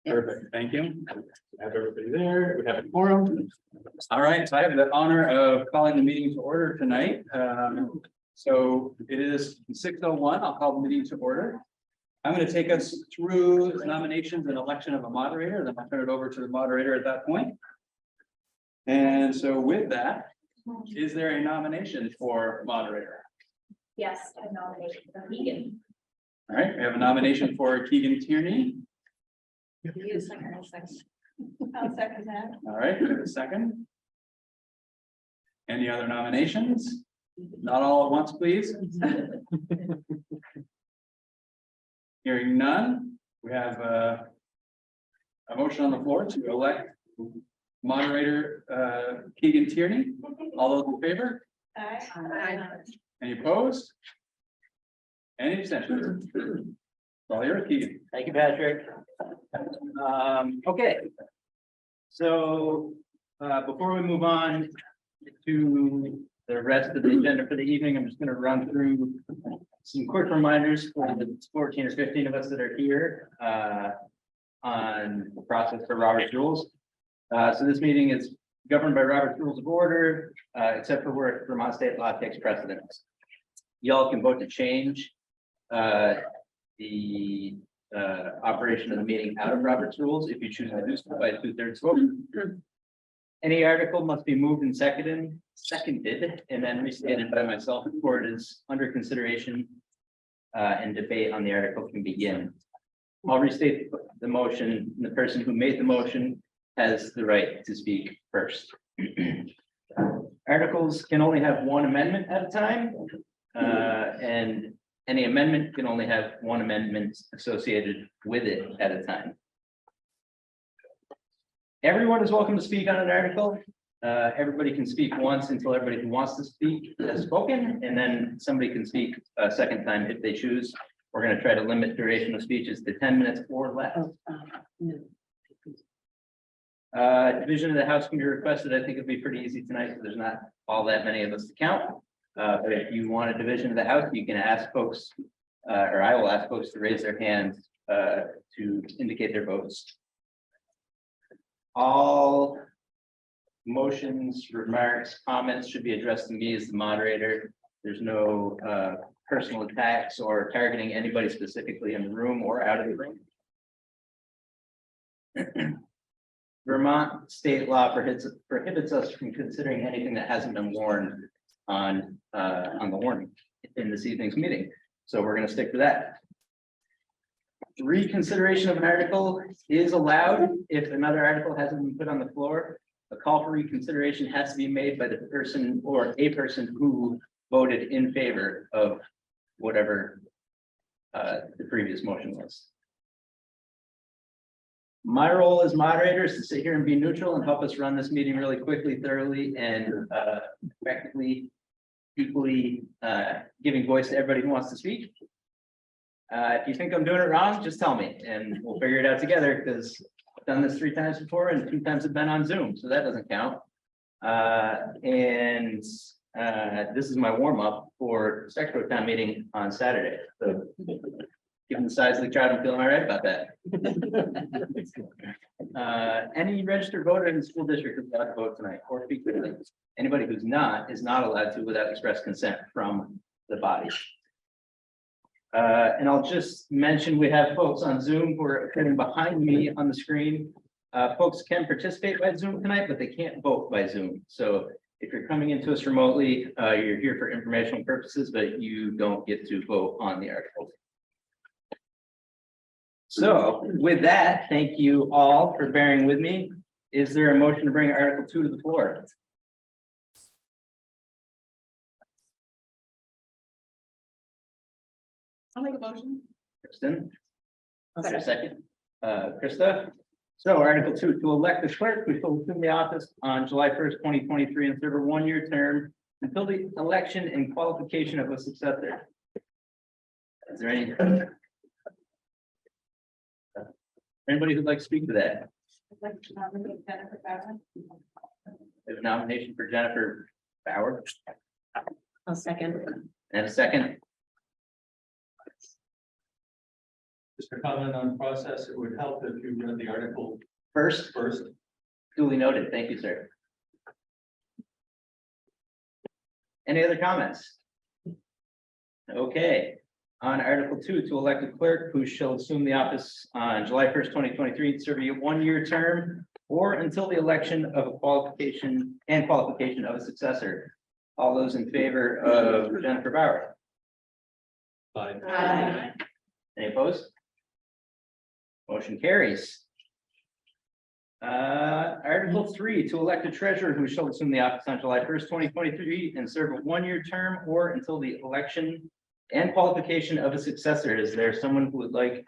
Perfect, thank you. Have everybody there, we have a quorum. All right, so I have the honor of calling the meeting to order tonight. So it is 6:01. I'll call the meeting to order. I'm going to take us through nominations and election of a moderator, then I'll turn it over to the moderator at that point. And so with that, is there a nomination for moderator? Yes, I nominate Keegan. All right, we have a nomination for Keegan Tierney. You second, I'll second that. All right, we have a second. Any other nominations? Not all at once, please. Hearing none, we have a motion on the floor to elect moderator Keegan Tierney. All those in favor? Aye. Any opposed? Any abstentions? All yours, Keegan. Thank you, Patrick. Okay. So, before we move on to the rest of the agenda for the evening, I'm just gonna run through some quick reminders for the 14 or 15 of us that are here, on the process for Robert's rules. So this meeting is governed by Robert's Rules of Order, except for where Vermont state law takes precedence. Y'all can vote to change the operation of the meeting out of Robert's rules if you choose to do so by a 2/3 vote. Any article must be moved and seconded, and then restated by myself before it is under consideration and debate on the article can begin. I'll restate the motion. The person who made the motion has the right to speak first. Articles can only have one amendment at a time, and any amendment can only have one amendment associated with it at a time. Everyone is welcome to speak on an article. Everybody can speak once until everybody who wants to speak has spoken, and then somebody can speak a second time if they choose. We're going to try to limit duration of speeches to 10 minutes or less. Division of the House can be requested. I think it'd be pretty easy tonight because there's not all that many of us to count. But if you want a division of the House, you can ask folks, or I will ask folks to raise their hands to indicate their votes. All motions, remarks, comments should be addressed to me as the moderator. There's no personal attacks or targeting anybody specifically in the room or out of the room. Vermont state law prohibits us from considering anything that hasn't been warned on the warning in this evening's meeting. So we're going to stick to that. Reconsideration of an article is allowed if another article hasn't been put on the floor. A call for reconsideration has to be made by the person or a person who voted in favor of whatever the previous motion was. My role as moderator is to sit here and be neutral and help us run this meeting really quickly, thoroughly, and effectively, equally giving voice to everybody who wants to speak. If you think I'm doing it wrong, just tell me and we'll figure it out together, because I've done this 3 times before and 2 times have been on Zoom, so that doesn't count. This is my warm-up for Secretary Town meeting on Saturday. So given the size of the crowd, I'm feeling all right about that. Any registered voter in the school district is allowed to vote tonight or speak freely. Anybody who's not is not allowed to without express consent from the body. And I'll just mention we have folks on Zoom who are sitting behind me on the screen. Folks can participate by Zoom tonight, but they can't vote by Zoom. So if you're coming into us remotely, you're here for informational purposes, but you don't get to vote on the article. So with that, thank you all for bearing with me. Is there a motion to bring Article 2 to the floor? I'll make a motion. Kristen? Is there a second? Krista? So Article 2, to elect the clerk who will assume the office on July 1st, 2023 and serve a 1-year term until the election and qualification of a successor. Is there anybody who'd like to speak to that? I'd like to nominate Jennifer Bauer. There's a nomination for Jennifer Bauer I'll second. and a second. Just a comment on process, it would help if you read the article First, first. duly noted. Thank you, sir. Any other comments? Okay, on Article 2, to elect a clerk who shall assume the office on July 1st, 2023, serving a one-year term or until the election of a qualification of a successor. All those in favor of Jennifer Bauer? Fine. Aye. Any opposed? Motion carries. Article 3, to elect a treasurer who shall assume the office on July 1st, 2023, and serve a one-year term or until the election and qualification of a successor. Is there someone who would like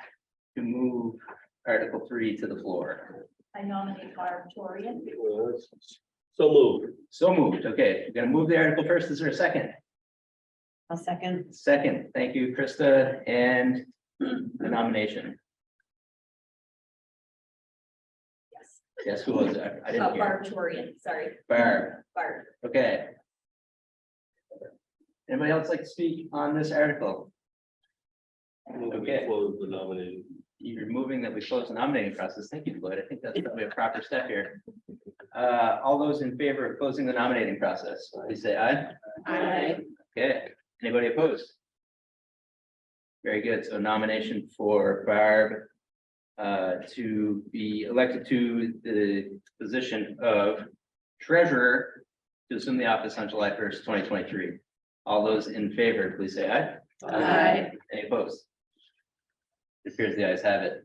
to move Article 3 to the floor? I nominate Barb Torian. So moved. So moved. Okay, we're gonna move the article first. Is there a second? I'll second. Second. Thank you, Krista, and the nomination. Yes. Yes, who was it? I didn't hear. Barb Torian, sorry, Barb. Barb. Okay. Anybody else like to speak on this article? Okay. Close the nominating. You're moving that we close the nominating process. Thank you, Lloyd. I think that's probably a proper step here. All those in favor of closing the nominating process, please say aye. Aye. Okay, anybody opposed? Very good. So nomination for Barb to be elected to the position of treasurer to assume the office on July 1st, 2023. All those in favor, please say aye. Aye. Any opposed? It appears the ayes have it.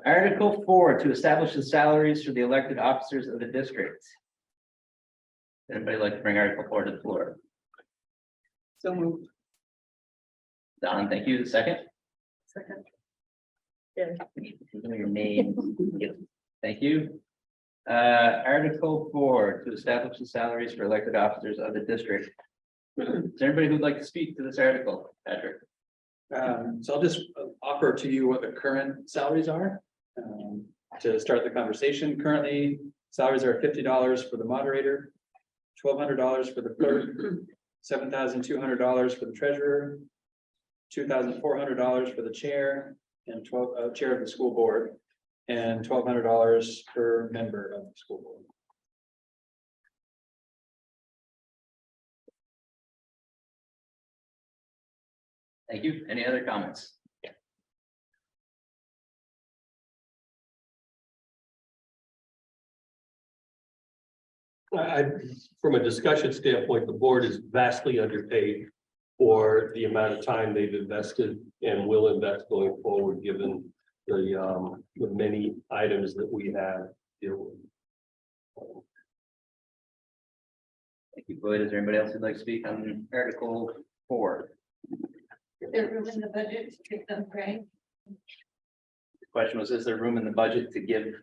Article 4, to establish the salaries for the elected officers of the district. Anybody like to bring Article 4 to the floor? So moved. Don, thank you. The second? Second. Your name. Thank you. Article 4, to establish the salaries for elected officers of the district. Is there anybody who'd like to speak to this article? Patrick? So I'll just offer to you what the current salaries are. To start the conversation, currently salaries are $50 for the moderator, $1,200 for the clerk, $7,200 for the treasurer, $2,400 for the chair and chair of the school board, and $1,200 per member of the school board. Thank you. Any other comments? From a discussion standpoint, the board is vastly underpaid for the amount of time they've invested and will invest going forward, given the many items that we have to deal with. Thank you, Lloyd. Is there anybody else who'd like to speak on Article 4? Is there room in the budget to give them pay? The question was, is there room in the budget to give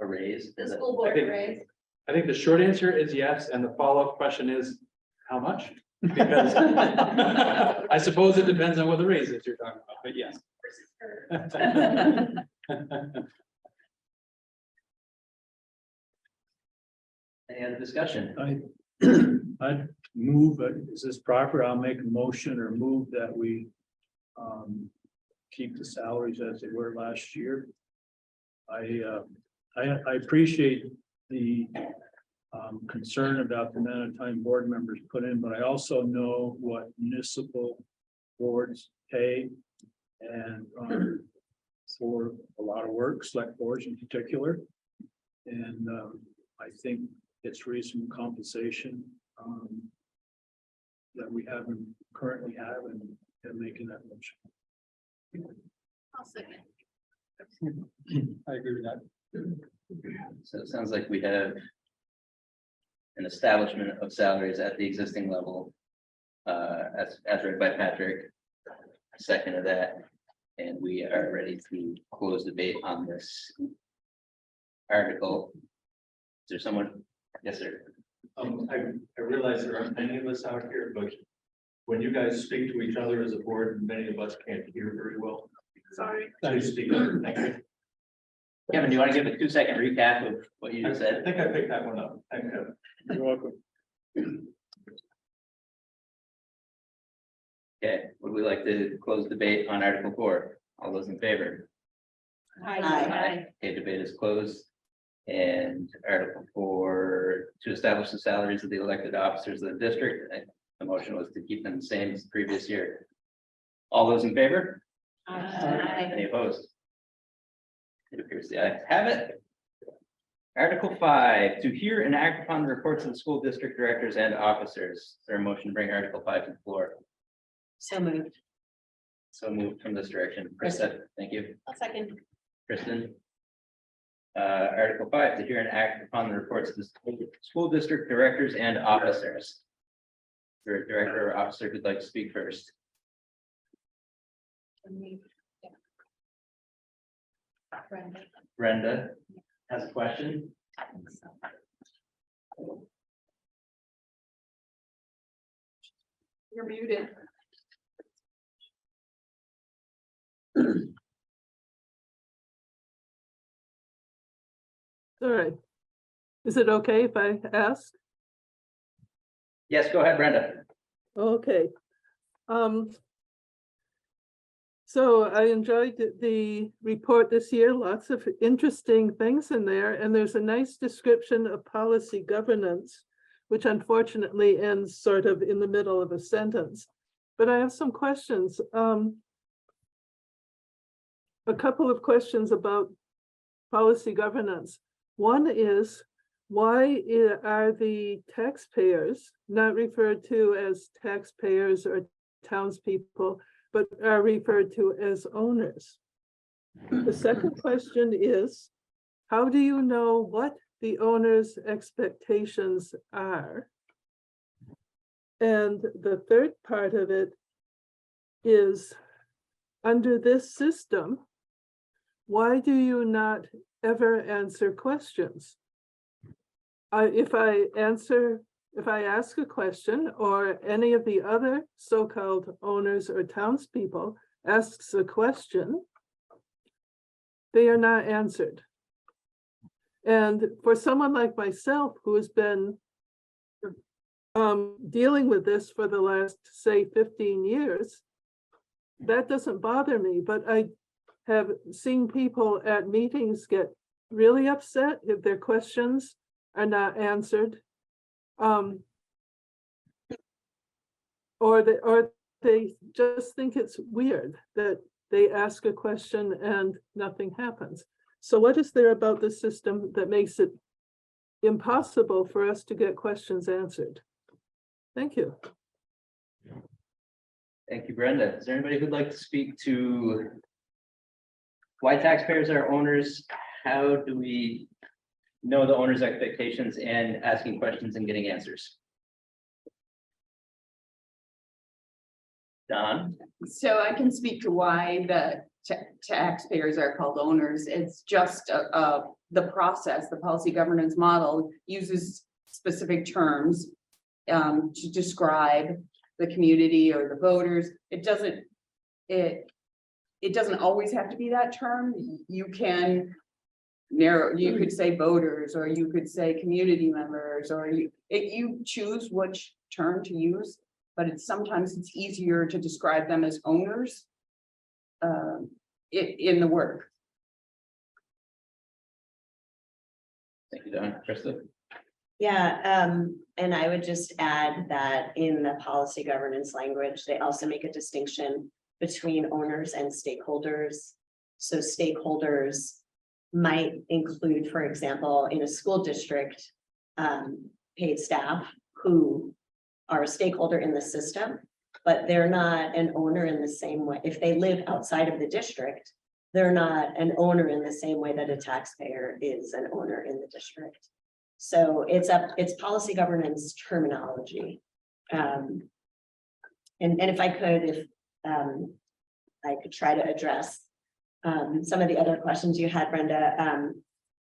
a raise? The school board raise? I think the short answer is yes, and the follow-up question is, how much? Because I suppose it depends on what the raise is you're talking about, but yes. Any other discussion? I'd move, is this proper? I'll make a motion or move that we keep the salaries as they were last year. I appreciate the concern about the amount of time board members put in, but I also know what municipal boards pay and for a lot of work, select boards in particular. And I think it's reasonable compensation that we haven't currently have and making that motion. I'll second. I agree with that. So it sounds like we have an establishment of salaries at the existing level, as read by Patrick. A second of that, and we are ready to close debate on this article. Is there someone? Yes, sir. I realize there aren't many of us out here, but when you guys speak to each other as a board, many of us can't hear very well. Sorry. Please speak up. Thank you. Kevin, do you want to give a 2-second recap of what you just I said? think I picked that one up. Thank you. You're welcome. Okay, would we like to close debate on Article 4? All those in favor? Aye. Okay, debate is closed. And Article 4, to establish the salaries of the elected officers of the district. The motion was to keep them the same as the previous year. All those in favor? Any opposed? It appears the ayes have it. Article 5, to hear and act upon the reports of the school district directors and officers. Is there a motion to bring Article 5 to the floor? So moved. So moved from this direction. Krista, thank you. I'll second. Kristen. Article 5, to hear and act upon the reports of the school district directors and officers. Your director or officer who'd like to speak first. Brenda has a question. You're muted. All right. Is it okay if I ask? Yes, go ahead, Brenda. Okay. So I enjoyed the report this year, lots of interesting things in there, and there's a nice description of policy governance, which unfortunately ends sort of in the middle of a sentence. But I have some questions. A couple of questions about policy governance. One is, why are the taxpayers not referred to as taxpayers or townspeople, but are referred to as owners? The second question is, how do you know what the owner's expectations are? And the third part of it is, under this system, why do you not ever answer questions? If I ask a question, or any of the other so-called owners or townspeople asks a question, they are not answered. And for someone like myself, who has been dealing with this for the last, say, 15 years, that doesn't bother me, but I have seen people at meetings get really upset if their questions are not answered. Or they just think it's weird that they ask a question and nothing happens. So what is there about the system that makes it impossible for us to get questions answered? Thank you. Thank you, Brenda. Is there anybody who'd like to speak to why taxpayers are owners? How do we know the owner's expectations and asking questions and getting answers? Don? So I can speak to why the taxpayers are called owners. It's just the process, the policy governance model uses specific terms to describe the community or the voters. It doesn't always have to be that term. You can narrow, you could say voters, or you could say community members, or you choose which term to use, but sometimes it's easier to describe them as owners in the work. Thank you, Don. Krista? Yeah, and I would just add that in the policy governance language, they also make a distinction between owners and stakeholders. So stakeholders might include, for example, in a school district, paid staff who are a stakeholder in the system, but they're not an owner in the same way. If they live outside of the district, they're not an owner in the same way that a taxpayer is an owner in the district. So it's policy governance terminology. And if I could, I could try to address some of the other questions you had, Brenda.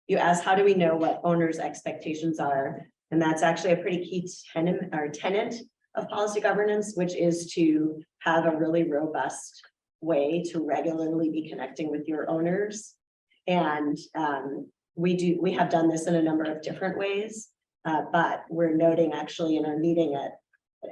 You asked, how do we know what owners' expectations are? And that's actually a pretty key tenet of policy governance, which is to have a really robust way to regularly be connecting with your owners. And we have done this in a number of different ways, but we're noting actually in our meeting at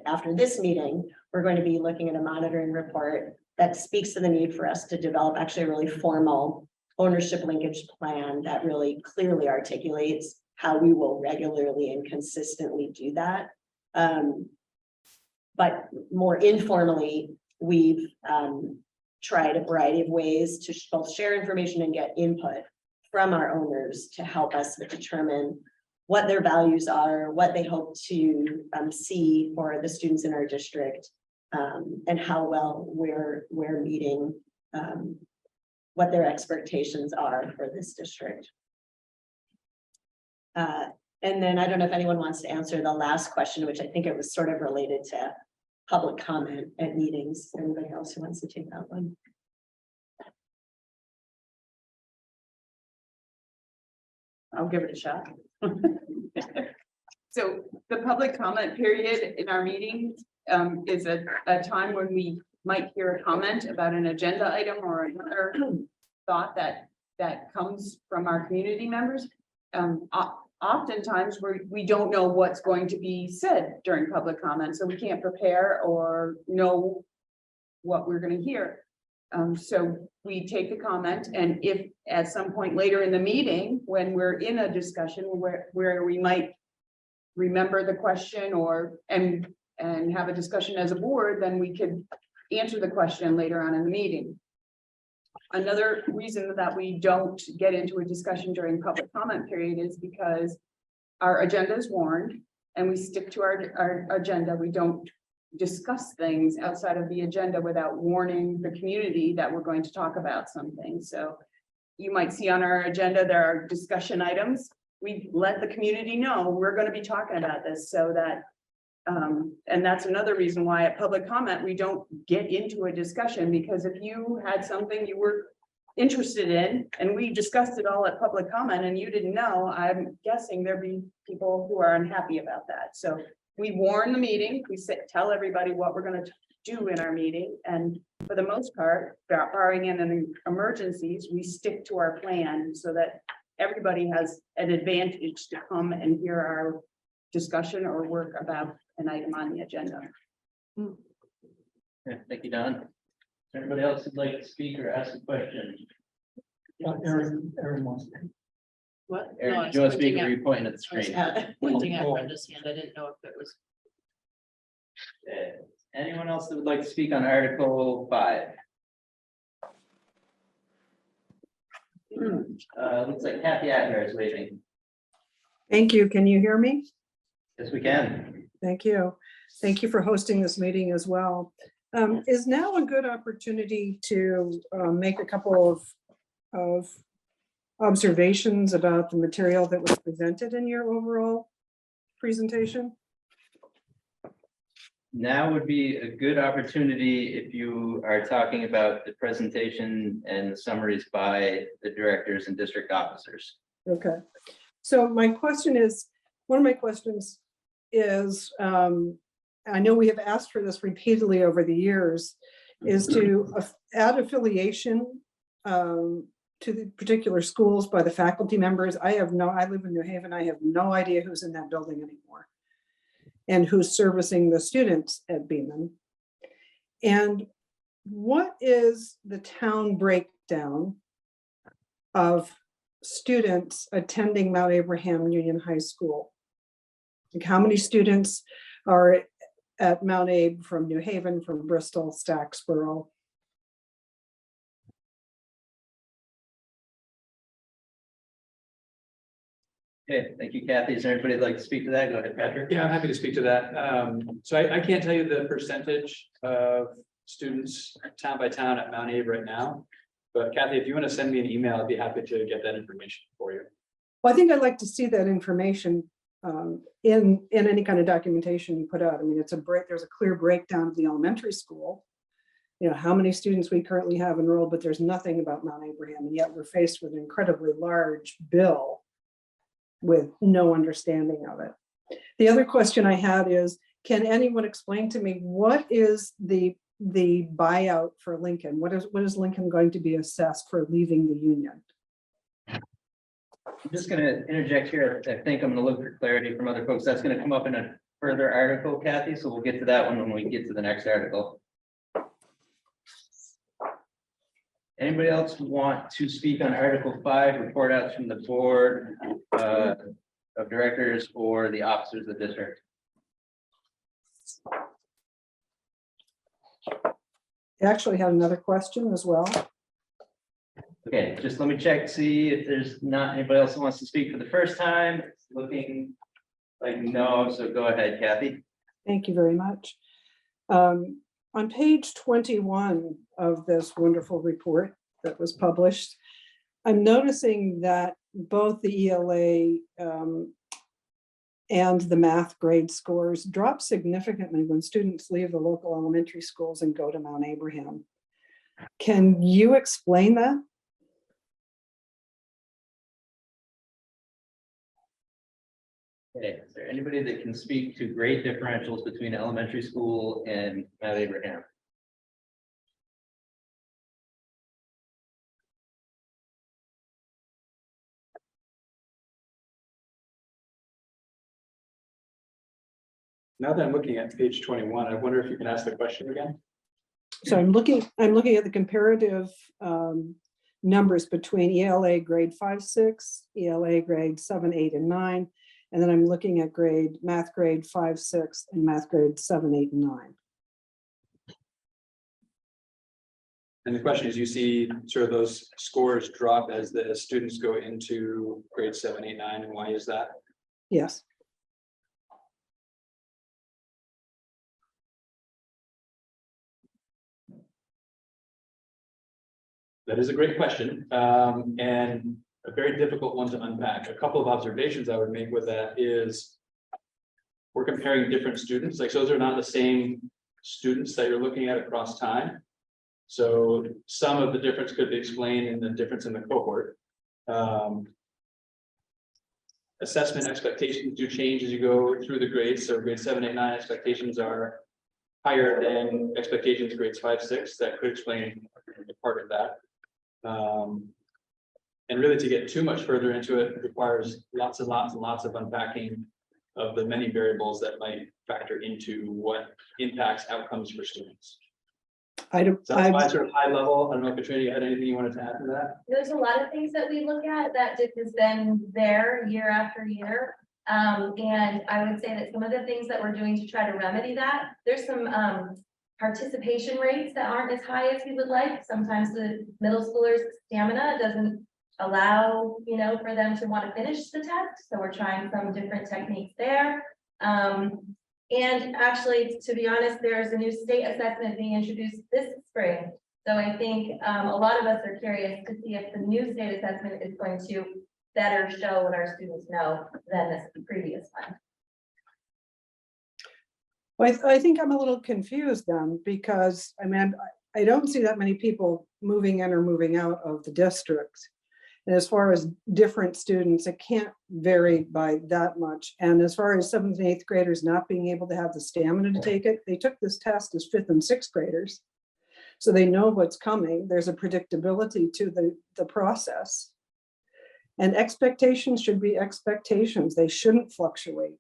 After this meeting, we're going to be looking at a monitoring report that speaks to the need for us to develop actually a really formal ownership linkage plan that really clearly articulates how we will regularly and consistently do that. But more informally, we've tried a variety of ways to both share information and get input from our owners to help us determine what their values are, what they hope to see for the students in our district, and how well we're meeting what their expectations are for this district. And then I don't know if anyone wants to answer the last question, which I think it was sort of related to public comment at meetings. Anybody else who wants to take that one? I'll give it a shot. So the public comment period in our meeting is a time when we might hear a comment about an agenda item or another thought that comes from our community members. Oftentimes we don't know what's going to be said during public comment, so we can't prepare or know what we're going to hear. So we take the comment, and if at some point later in the meeting, when we're in a discussion where we might remember the question and have a discussion as a board, then we could answer the question later on in the meeting. Another reason that we don't get into a discussion during public comment period is because our agenda is warned and we stick to our agenda. We don't discuss things outside of the agenda without warning the community that we're going to talk about something. So you might see on our agenda, there are discussion items. We let the community know we're going to be talking about this, so that and that's another reason why at public comment, we don't get into a discussion, because if you had something you were interested in and we discussed it all at public comment and you didn't know, I'm guessing there'd be people who are unhappy about that. So we warn the meeting, tell everybody what we're going to do in our meeting. And for the most part, barring any emergencies, we stick to our plan so that everybody has an advantage to come and hear our discussion or work about an item on the agenda. Okay, thank you, Don. Is there anybody else who'd like to speak or ask a question? Aaron wants. What? Aaron, do you want to speak or are you pointing at the screen? Pointing at Brenda's hand. I didn't know if it was. Anyone else that would like to speak on Article 5? Looks like Kathy Atner is waiting. Thank you. Can you hear me? Yes, we can. Thank you. Thank you for hosting this meeting as well. Is now a good opportunity to make a couple of observations about the material that was presented in your overall presentation? Now would be a good opportunity if you are talking about the presentation and the summaries by the directors and district officers. Okay. So my question is, one of my questions is, I know we have asked for this repeatedly over the years, is to add affiliation to the particular schools by the faculty members. I live in New Haven. I have no idea who's in that building anymore and who's servicing the students at Beeman. And what is the town breakdown of students attending Mount Abraham Union High School? Like, how many students are at Mount Abe from New Haven, from Bristol, Stacksboro? Okay, thank you, Kathy. Is there anybody who'd like to speak to that? Go ahead, Patrick. Yeah, I'm happy to speak to that. So I can't tell you the percentage of students town by town at Mount Abe right now. But Kathy, if you want to send me an email, I'd be happy to get that information for you. Well, I think I'd like to see that information in any kind of documentation you put out. I mean, there's a clear breakdown of the elementary school. You know, how many students we currently have enrolled, but there's nothing about Mount Abraham, and yet we're faced with an incredibly large bill with no understanding of it. The other question I had is, can anyone explain to me what is the buyout for Lincoln? What is Lincoln going to be assessed for leaving the union? I'm just going to interject here. I think I'm going to look for clarity from other folks. That's going to come up in a further article, Kathy, so we'll get to that one when we get to the next article. Anybody else want to speak on Article 5, report outs from the board of directors or the officers of the district? I actually had another question as well. Okay, just let me check, see if there's not anybody else who wants to speak for the first time. It's looking like no, so go ahead, Kathy. Thank you very much. On page 21 of this wonderful report that was published, I'm noticing that both the ELA and the math grade scores drop significantly when students leave the local elementary schools and go to Mount Abraham. Can you explain that? Okay, is there anybody that can speak to grade differentials between elementary school and Mount Abraham? Now that I'm looking at page 21, I wonder if you can ask the question again. So I'm looking at the comparative numbers between ELA grade 5, 6, ELA grade 7, 8, and 9. And then I'm looking at math grade 5, 6, and math grade 7, 8, and 9. And the question is, you see sort of those scores drop as the students go into grade 7, 8, 9, and why is that? Yes. That is a great question, and a very difficult one to unpack. A couple of observations I would make with that is we're comparing different students, like those are not the same students that you're looking at across time. So some of the difference could be explained in the difference in the cohort. Assessment expectations do change as you go through the grades. So grade 7, 8, 9 expectations are higher than expectations grades 5, 6. That could explain part of that. And really, to get too much further into it requires lots and lots and lots of unpacking of the many variables that might factor into what impacts outcomes for students. I don't. So that's my sort of high level. I don't know, Katrina, you had anything you wanted to add to that? There's a lot of things that we look at that has been there year after year. And I would say that some of the things that we're doing to try to remedy that, there's some participation rates that aren't as high as we would like. Sometimes the middle schoolers' stamina doesn't allow, for them to want to finish the test. So we're trying some different techniques there. And actually, to be honest, there's a new state assessment being introduced this spring. So I think a lot of us are curious to see if the new state assessment is going to better show what our students know than this previous one. Well, I think I'm a little confused then, because I don't see that many people moving in or moving out of the district. And as far as different students, it can't vary by that much. And as far as 7th and 8th graders not being able to have the stamina to take it, they took this test as 5th and 6th graders. So they know what's coming. There's a predictability to the process. And expectations should be expectations. They shouldn't fluctuate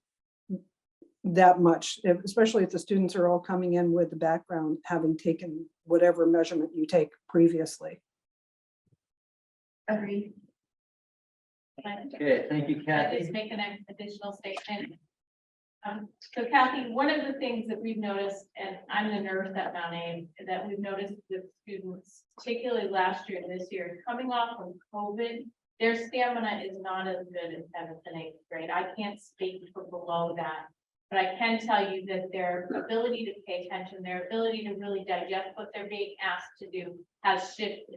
that much, especially if the students are all coming in with the background, having taken whatever measurement you take previously. Agreed. Okay, thank you, Just Kathy. make an additional statement. So Kathy, one of the things that we've noticed, and I'm the nurse at Mount Abe, that we've noticed with students, particularly last year and this year, coming off of COVID, their stamina is not as good as 7th and 8th grade. I can't speak for below that, but I can tell you that their ability to pay attention, their ability to really digest what they're being asked to do has shifted.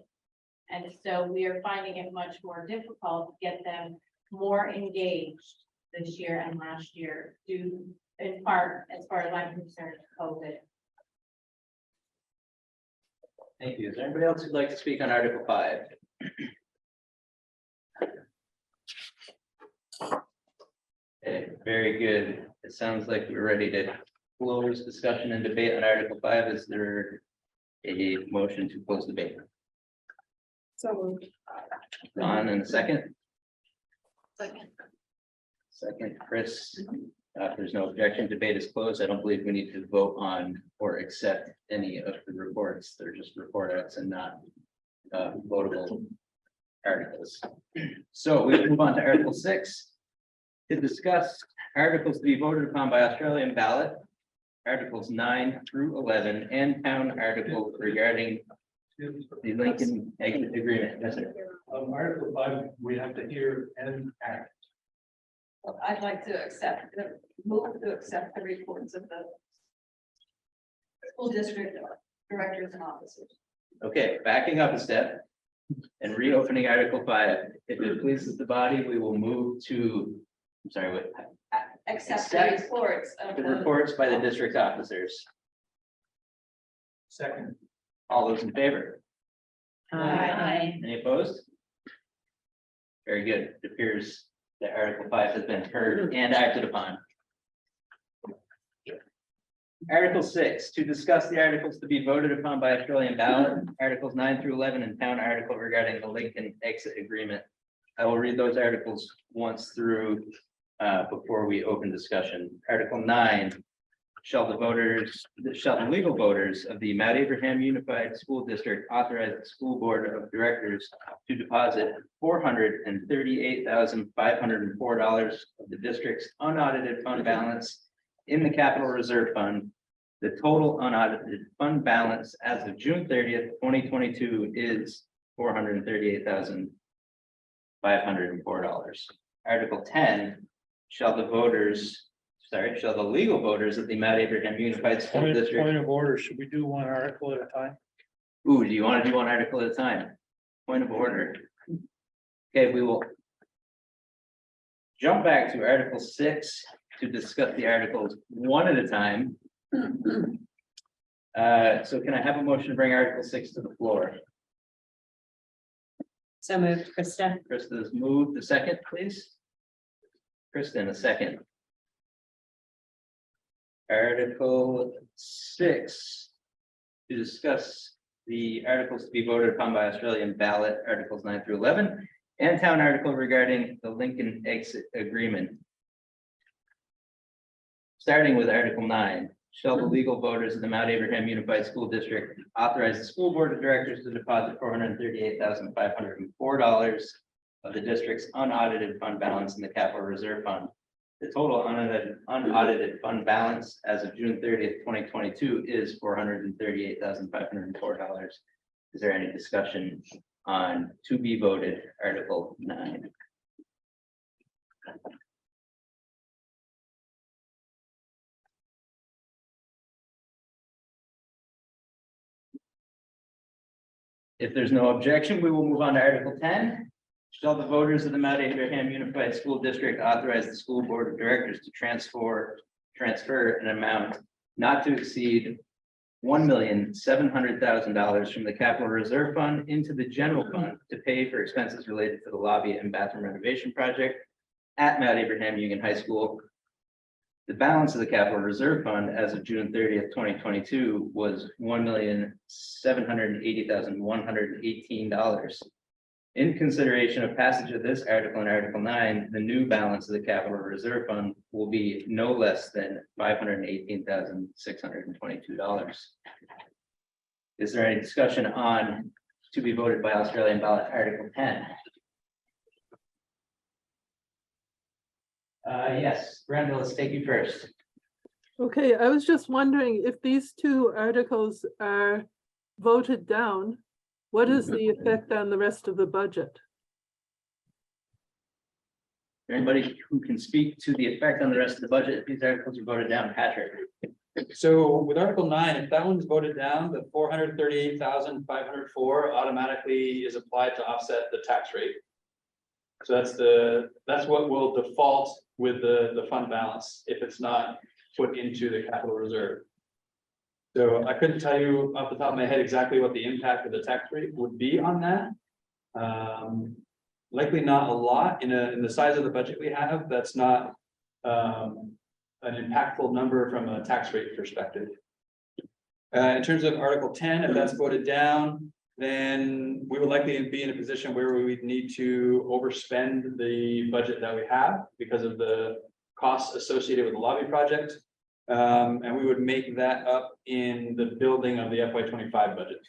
And so we are finding it much more difficult to get them more engaged this year and last year, due in part, as far as I'm concerned, COVID. Thank you. Is there anybody else who'd like to speak on Article 5? Okay, very good. It sounds like we're ready to close discussion and debate on Article 5. Is there a motion to close debate? So Don, in a second. Second. Second, Chris. If there's no objection, debate is closed. I don't believe we need to vote on or accept any of the reports. They're just report outs and not votable articles. So we move on to Article 6. To discuss articles to be voted upon by Australian ballot, Articles 9 through 11, and town article regarding the Lincoln exit agreement. Yes, sir. Article 5, we have to hear and act. I'd like to move to accept the reports of the school district directors and officers. Okay, backing up a step and reopening Article 5. If it pleases the body, we will move to, I'm sorry, what? Accept the reports of The reports by the district officers. Second. All those in favor? Aye. Any opposed? Very good. It appears that Article 5 has been heard and acted upon. Article 6, to discuss the articles to be voted upon by Australian ballot, Articles 9 through 11, and town article regarding the Lincoln exit agreement. I will read those articles once through before we open discussion. Article 9, shall the legal voters of the Mount Abraham Unified School District authorize the school board of directors to deposit $438,504 of the district's unaudited fund balance in the capital reserve fund. The total unaudited fund balance as of June 30th, 2022 is $438,504. Article 10, shall the legal voters of the Mount Abraham Unified School District. Point of order, should we do one article at a time? Ooh, do you want to do one article at a time? Point of order. Okay, we will jump back to Article 6 to discuss the articles one at a time. So can I have a motion to bring Article 6 to the floor? So moved, Krista. Krista's moved. The second, please. Kristen, a second. Article 6, to discuss the articles to be voted upon by Australian ballot, Articles 9 through 11, and town article regarding the Lincoln exit agreement. Starting with Article 9, shall the legal voters of the Mount Abraham Unified School District authorize the school board of directors to deposit $438,504 of the district's unaudited fund balance in the capital reserve fund. The total unaudited fund balance as of June 30th, 2022 is $438,504. Is there any discussion on to be voted Article 9? If there's no objection, we will move on to Article 10. Shall the voters of the Mount Abraham Unified School District authorize the school board of directors to transfer an amount not to exceed $1,700,000 from the capital reserve fund into the general fund to pay for expenses related to the lobby and bathroom renovation project at Mount Abraham Union High School. The balance of the capital reserve fund as of June 30th, 2022 was $1,780,118. In consideration of passage of this article and Article 9, the new balance of the capital reserve fund will be no less than $518,622. Is there any discussion on to be voted by Australian ballot Article 10? Yes, Brenda, let's take you first. Okay, I was just wondering if these two articles are voted down, what is the effect on the rest of the budget? Anybody who can speak to the effect on the rest of the budget if these articles are voted down? Patrick. So with Article 9, if that one's voted down, the $438,504 automatically is applied to offset the tax rate. So that's what will default with the fund balance if it's not put into the capital reserve. So I couldn't tell you off the top of my head exactly what the impact of the tax rate would be on that. Likely not a lot in the size of the budget we have. That's not an impactful number from a tax rate perspective. In terms of Article 10, if that's voted down, then we would likely be in a position where we would need to overspend the budget that we have because of the costs associated with the lobby project. And we would make that up in the building of the FY25 budget.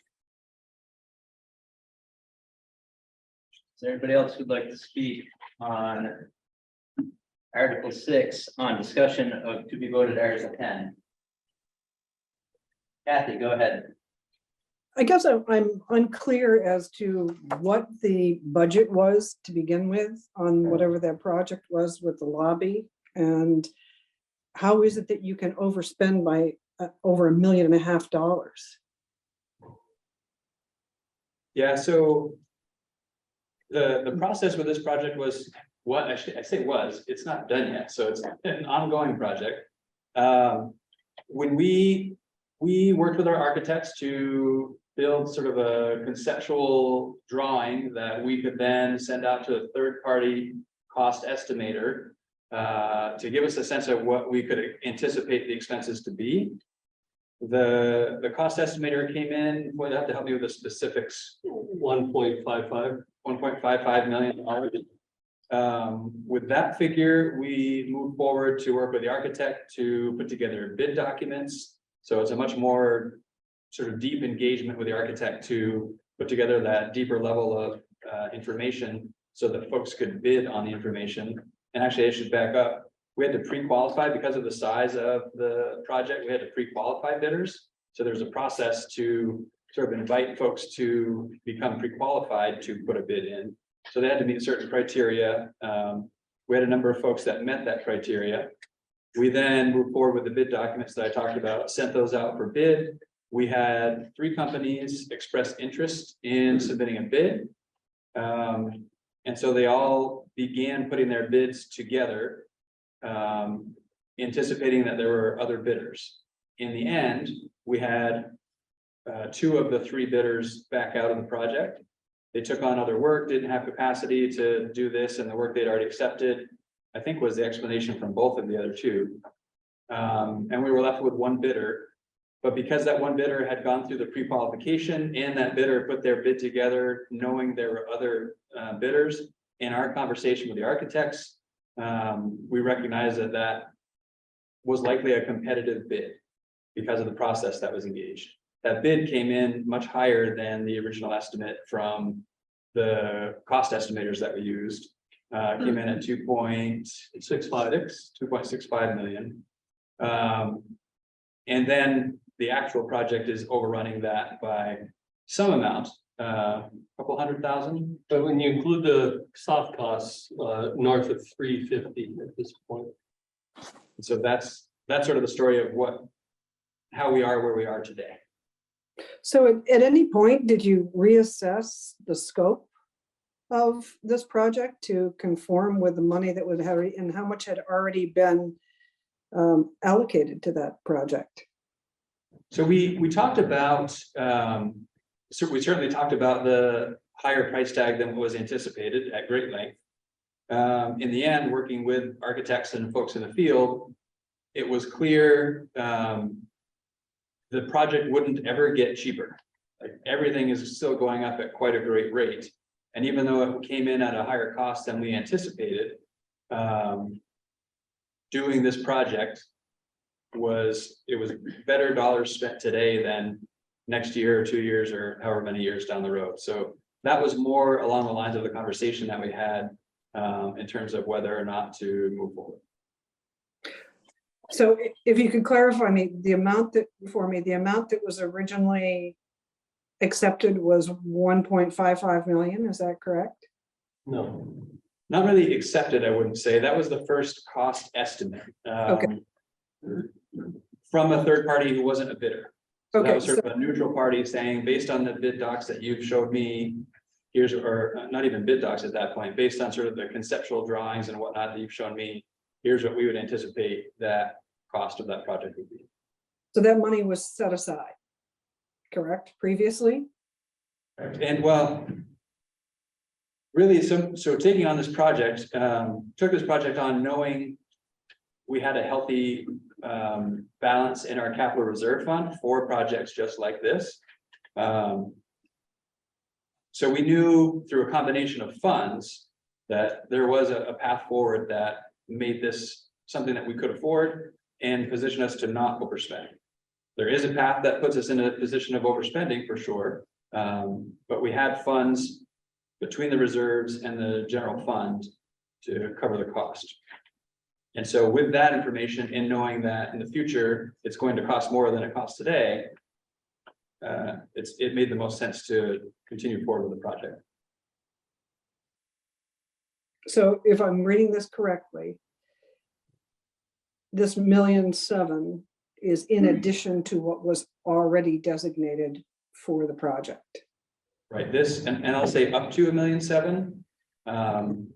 Is there anybody else who'd like to speak on Article 6 on discussion of to be voted Article 10? Kathy, go ahead. I guess I'm unclear as to what the budget was to begin with on whatever that project was with the lobby. And how is it that you can overspend by over $1.5 million? Yeah, so the process with this project was what I say was, it's not done yet, so it's an ongoing project. When we worked with our architects to build sort of a conceptual drawing that we could then send out to a third-party cost estimator to give us a sense of what we could anticipate the expenses to be. The cost estimator came in, boy, they have to help me with the specifics. 1.55 million. With that figure, we moved forward to work with the architect to put together bid documents. So it's a much more sort of deep engagement with the architect to put together that deeper level of information so that folks could bid on the information. And actually, I should back up. We had to pre-qualify because of the size of the project. We had to pre-qualify bidders. So there's a process to sort of invite folks to become pre-qualified to put a bid in. So they had to meet certain criteria. We had a number of folks that met that criteria. We then moved forward with the bid documents that I talked about, sent those out for bid. We had 3 companies express interest in submitting a bid. And so they all began putting their bids together, anticipating that there were other bidders. In the end, we had 2 of the 3 bidders back out of the project. They took on other work, didn't have capacity to do this, and the work they'd already accepted, I think, was the explanation from both of the other 2. And we were left with 1 bidder. But because that 1 bidder had gone through the pre-qualification and that bidder put their bid together, knowing there were other bidders, in our conversation with the architects, we recognized that that was likely a competitive bid because of the process that was engaged. That bid came in much higher than the original estimate from the cost estimators that we used. Came in at 2.65 million. And then the actual project is overrunning that by some amount, a couple $100,000. But when you include the soft costs, north of 350 at this point. So that's sort of the story of how we are where we are today. So at any point, did you reassess the scope of this project to conform with the money that would have, and how much had already been allocated to that project? So we talked about, so we certainly talked about the higher price tag than was anticipated at great length. In the end, working with architects and folks in the field, it was clear the project wouldn't ever get cheaper. Like, everything is still going up at quite a great rate. And even though it came in at a higher cost than we anticipated, doing this project was better dollars spent today than next year or 2 years or however many years down the road. So that was more along the lines of the conversation that we had in terms of whether or not to move forward. So if you could clarify the amount that was originally accepted was 1.55 million, is that correct? No. Not really accepted, I wouldn't say. That was the first cost estimate. Okay. From a third party who wasn't a bidder. So that Okay, was sort of a neutral party saying, based on the bid docs that you've showed me, here's, or not even bid docs at that point, based on sort of the conceptual drawings and whatnot that you've shown me, here's what we would anticipate that cost of that project would be. So that money was set aside, correct, previously? And well, really, so taking on this project, took this project on knowing we had a healthy balance in our capital reserve fund for projects just like this. So we knew through a combination of funds that there was a path forward that made this something that we could afford and position us to not overspend. There is a path that puts us in a position of overspending for sure. But we had funds between the reserves and the general fund to cover the cost. And so with that information and knowing that in the future, it's going to cost more than it costs today, it made the most sense to continue forward with the project. So if I'm reading this correctly, this 1.7 million is in addition to what was already designated for the project. Right, this, and I'll say up to 1.7 million.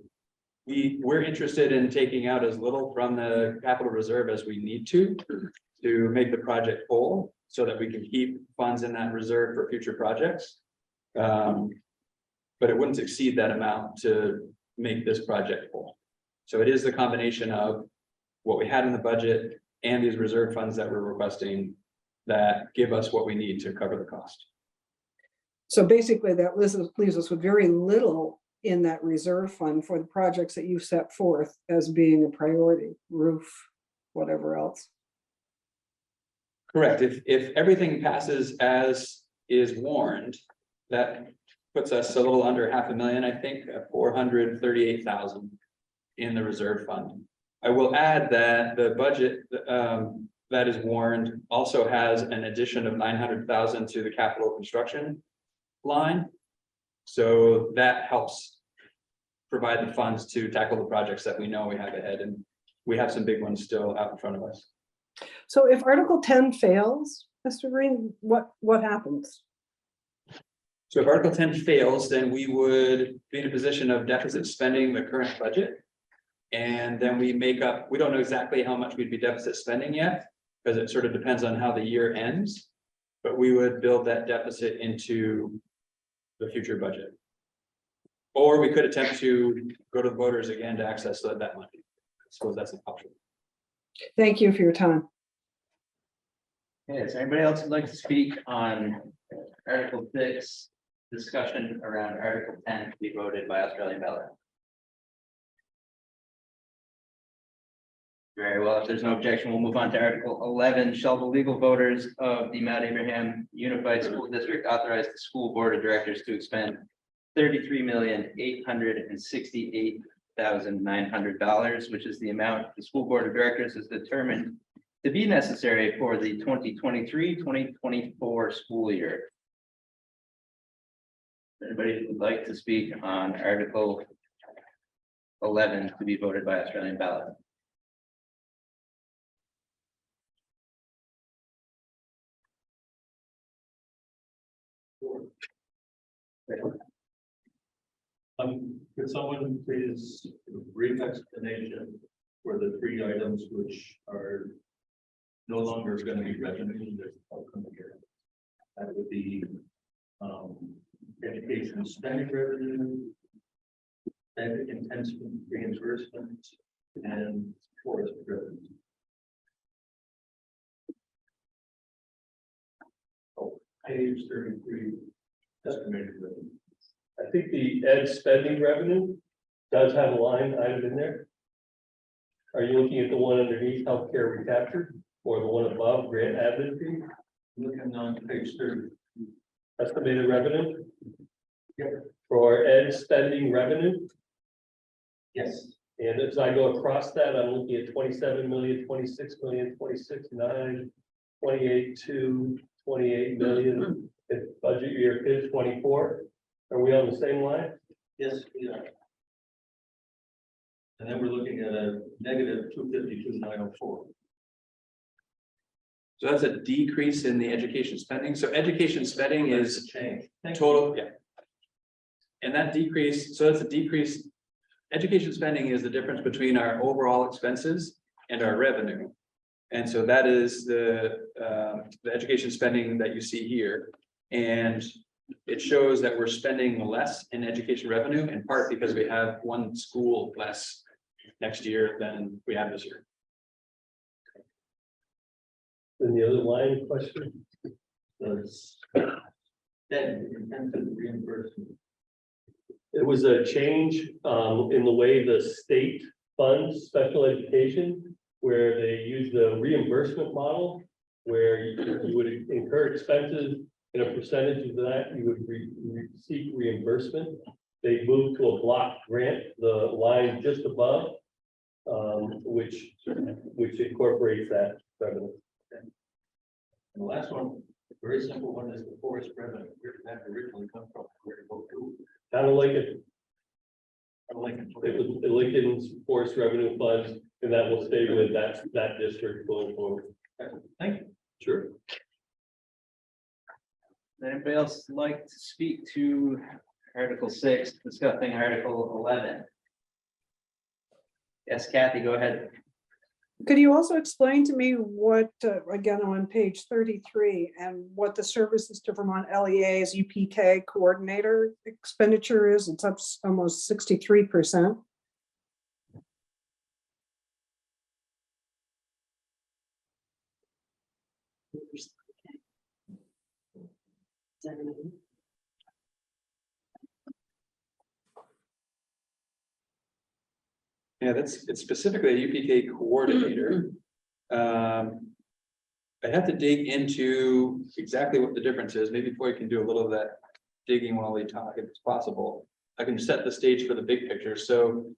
We're interested in taking out as little from the capital reserve as we need to make the project whole, so that we can keep funds in that reserve for future projects. But it wouldn't exceed that amount to make this project whole. So it is the combination of what we had in the budget and these reserve funds that we're requesting that give us what we need to cover the cost. So basically that leaves us with very little in that reserve fund for the projects that you set forth as being a priority, roof, whatever else. Correct. If everything passes as is warned, that puts us a little under 500,000, I think, at 438,000 in the reserve fund. I will add that the budget that is warned also has an addition of 900,000 to the capital construction line. So that helps provide the funds to tackle the projects that we know we have ahead, and we have some big ones still out in front of us. So if Article 10 fails, Mr. Green, what happens? So if Article 10 fails, then we would be in a position of deficit spending the current budget. And then we make up, we don't know exactly how much we'd be deficit spending yet, because it sort of depends on how the year ends. But we would build that deficit into the future budget. Or we could attempt to go to the voters again to access that money. I suppose that's an option. Thank you for your time. Okay, is there anybody else who'd like to speak on Article 6, discussion around Article 10 to be voted by Australian ballot? Very well, if there's no objection, we'll move on to Article 11. Shall the legal voters of the Mount Abraham Unified School District authorize the school board of directors to expend $33,868,900, which is the amount the school board of directors has determined to be necessary for the 2023-2024 school year. Anybody who would like to speak on Article 11 to be voted by Australian ballot? Could someone please brief explanation for the three items which are no longer going to be revenue? That would be education spending revenue, and intensive reimbursement, and forest revenue. Oh, page 33, estimated revenue. I think the ed spending revenue does have a line item in there. Are you looking at the one underneath healthcare recaptured or the one above grant admin fee? Looking on page 30. Estimated revenue? Yep. For ed spending revenue? Yes. And as I go across that, I'm looking at 27 million, 26 million, 26.9, 28.2, 28 million. If budget year is 24. Are we on the same line? Yes, we are. And then we're looking at a negative 252,904. So that's a decrease in the education spending. So education spending is change. total, yeah. And that decrease, so that's a decrease. Education spending is the difference between our overall expenses and our revenue. And so that is the education spending that you see here. And it shows that we're spending less in education revenue, in part because we have one school less next year than we have this year. And the other line question was then intensive reimbursement. It was a change in the way the state funds special education. where they use the reimbursement model, where you would incur expenses and a percentage of that you would seek reimbursement. They moved to a block grant, the line just above, which incorporates that revenue. And the last one, very simple one, is the forest revenue. Where did that originally come from? Where did it go to? Kind of like it Lincoln. was the Lincoln's forest revenue funds, and that will stay with that district going forward. Thank you. Sure. Anybody else like to speak to Article 6, discussing Article 11? Yes, Kathy, go ahead. Could you also explain to me what, again, on page 33, and what the Services to Vermont LEA's UPK coordinator expenditure is? It's up almost 63%. Yeah, it's specifically a UPK coordinator. I'd have to dig into exactly what the difference is. Maybe Floyd can do a little of that digging while we talk, if it's possible. I can set the stage for the big picture. So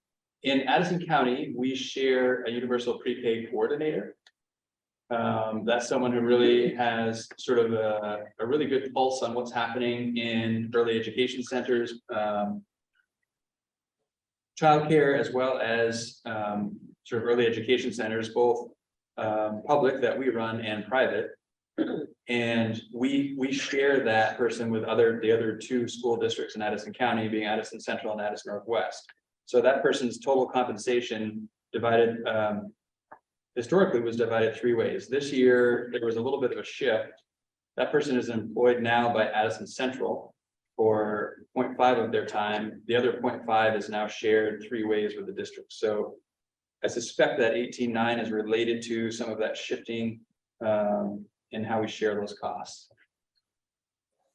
in Addison County, we share a universal pre-K coordinator. That's someone who really has sort of a really good pulse on what's happening in early education centers, childcare, as well as sort of early education centers, both public that we run and private. And we share that person with the other two school districts in Addison County, being Addison Central and Addison Northwest. So that person's total compensation divided historically was divided three ways. This year, there was a little bit of a shift. That person is employed now by Addison Central for 0.5 of their time. The other 0.5 is now shared three ways with the district. So I suspect that 18.9 is related to some of that shifting in how we share those costs.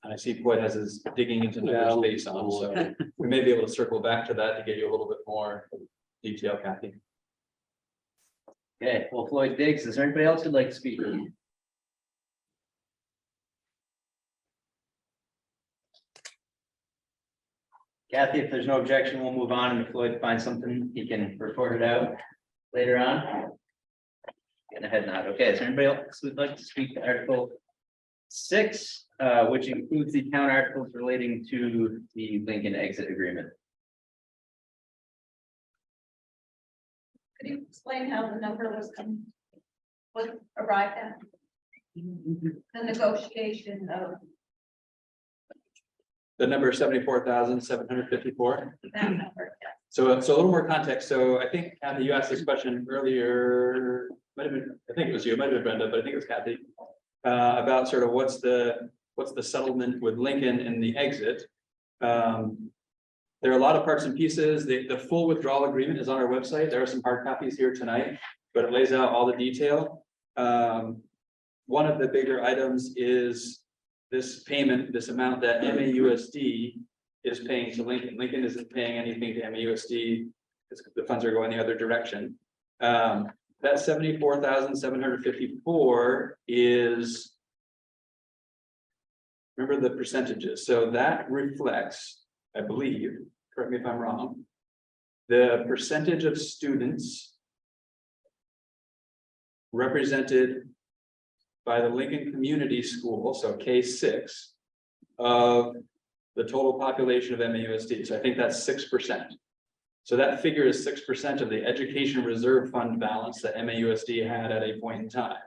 And I see Floyd has his digging into numbers based on, so we may be able to circle back to that to get you a little bit more detail, Kathy. Okay, well, Floyd digs. Is there anybody else who'd like to speak? Kathy, if there's no objection, we'll move on, and if Floyd finds something, he can report it out later on. Getting a head nod. Okay, is there anybody else who'd like to speak to Article 6, which includes the town articles relating to the Lincoln exit agreement? Can you explain how the number was arrived at? The negotiation of The number 74,754. that number. So a little more context. So I think Kathy, you asked this question earlier, might have been, I think it was you, it might have been Brenda, but I think it was Kathy. About sort of what's the settlement with Lincoln and the exit. There are a lot of parts and pieces. The full withdrawal agreement is on our website. There are some hard copies here tonight, but it lays out all the detail. One of the bigger items is this payment, this amount that MAUSD is paying to Lincoln. Lincoln isn't paying anything to MAUSD because the funds are going the other direction. That 74,754 is, remember the percentages. So that reflects, I believe, correct me if I'm wrong, the percentage of students represented by the Lincoln Community School, so K6, of the total population of MAUSD. So I think that's 6%. So that figure is 6% of the Education Reserve Fund balance that MAUSD had at a point in time.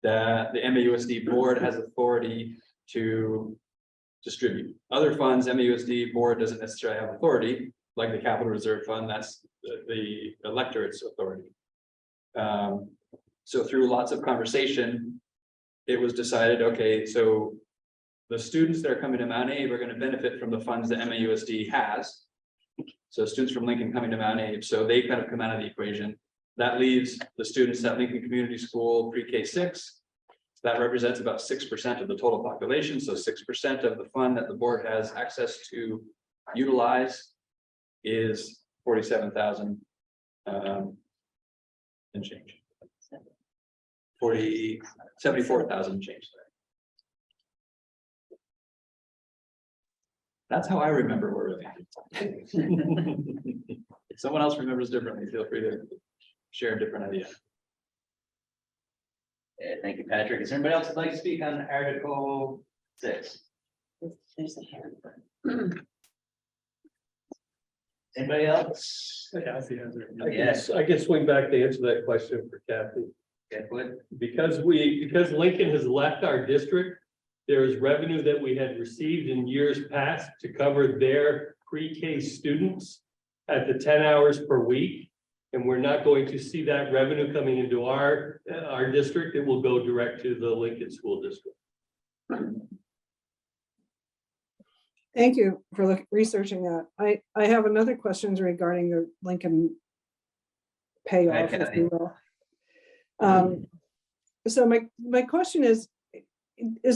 That the MAUSD board has authority to distribute. Other funds, MAUSD board doesn't necessarily have authority, like the Capital Reserve Fund, that's the electorate's authority. So through lots of conversation, it was decided, okay, so the students that are coming to Mount Abe are going to benefit from the funds that MAUSD has. So students from Lincoln coming to Mount Abe, so they kind of come out of the equation. That leaves the students at Lincoln Community School pre-K6. That represents about 6% of the total population. So 6% of the fund that the board has access to utilize is 47,000. and change. 74,000 change. That's how I remember where we're at. If someone else remembers differently, feel free to share a different idea. Thank you, Patrick. Is there anybody else who'd like to speak on Article 6? There's a hand. Anybody else? Kathy has her. Yes. I can swing back to answer that question for Kathy. Okay, good. Because Lincoln has left our district, there is revenue that we had received in years past to cover their pre-K students at the 10 hours per week. And we're not going to see that revenue coming into our district. It will go direct to the Lincoln School District. Thank you for researching that. I have another questions regarding the Lincoln payoff, if you will. So my question is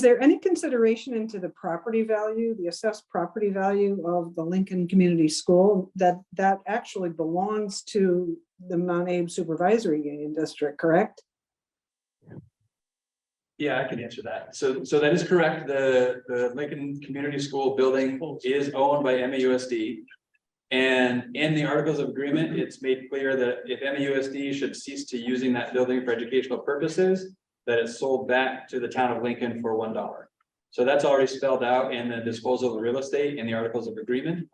there any consideration into the property value, the assessed property value of the Lincoln Community School that actually belongs to the Mount Abe Supervisory Union District, correct? Yeah, I can answer that. So that is correct. The Lincoln Community School building is owned by MAUSD. And in the Articles of Agreement, it's made clear that if MAUSD should cease to using that building for educational purposes, that it's sold back to the town of Lincoln for $1. So that's already spelled out in the disposal of real estate in the Articles of Agreement.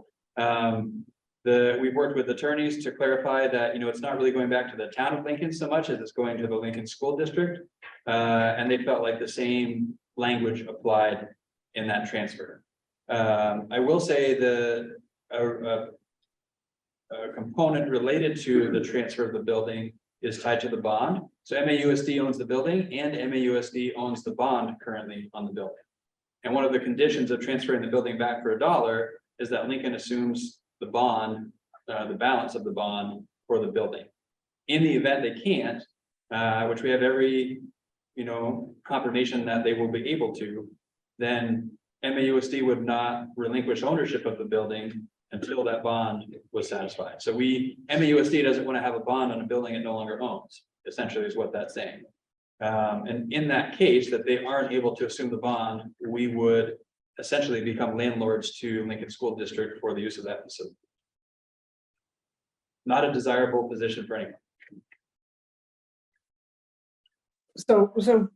We've worked with attorneys to clarify that, it's not really going back to the town of Lincoln so much as it's going to the Lincoln School District. And they felt like the same language applied in that transfer. I will say a component related to the transfer of the building is tied to the bond. So MAUSD owns the building and MAUSD owns the bond currently on the building. And one of the conditions of transferring the building back for $1 is that Lincoln assumes the bond, the balance of the bond for the building. In the event they can't, which we have every, confirmation that they will be able to, then MAUSD would not relinquish ownership of the building until that bond was satisfied. So MAUSD doesn't want to have a bond on a building it no longer owns, essentially is what that's saying. And in that case that they aren't able to assume the bond, we would essentially become landlords to Lincoln School District for the use of that facility. Not a desirable position for anyone. So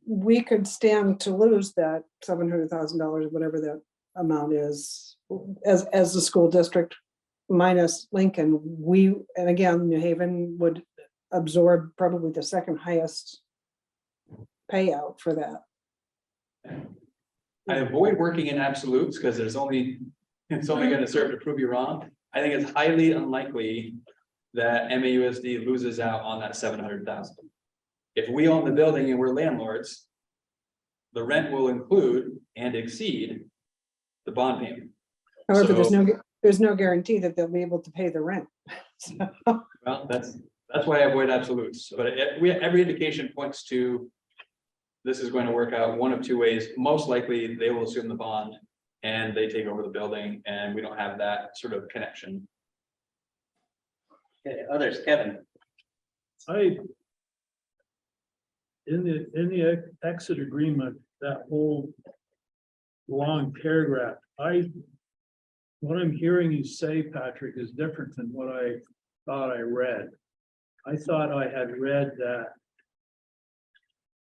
we could stand to lose that $700,000, whatever that amount is, as the school district minus Lincoln. And again, New Haven would absorb probably the second highest payout for that. I avoid working in absolutes because it's only going to serve to prove you wrong. I think it's highly unlikely that MAUSD loses out on that 700,000. If we own the building and we're landlords, the rent will include and exceed the bond payment. However, there's no guarantee that they'll be able to pay the rent. Well, that's why I avoid absolutes. But every indication points to this is going to work out one of two ways. Most likely, they will assume the bond and they take over the building, and we don't have that sort of connection. Okay, others, Kevin. In the exit agreement, that whole long paragraph, what I'm hearing you say, Patrick, is different than what I thought I read. I thought I had read that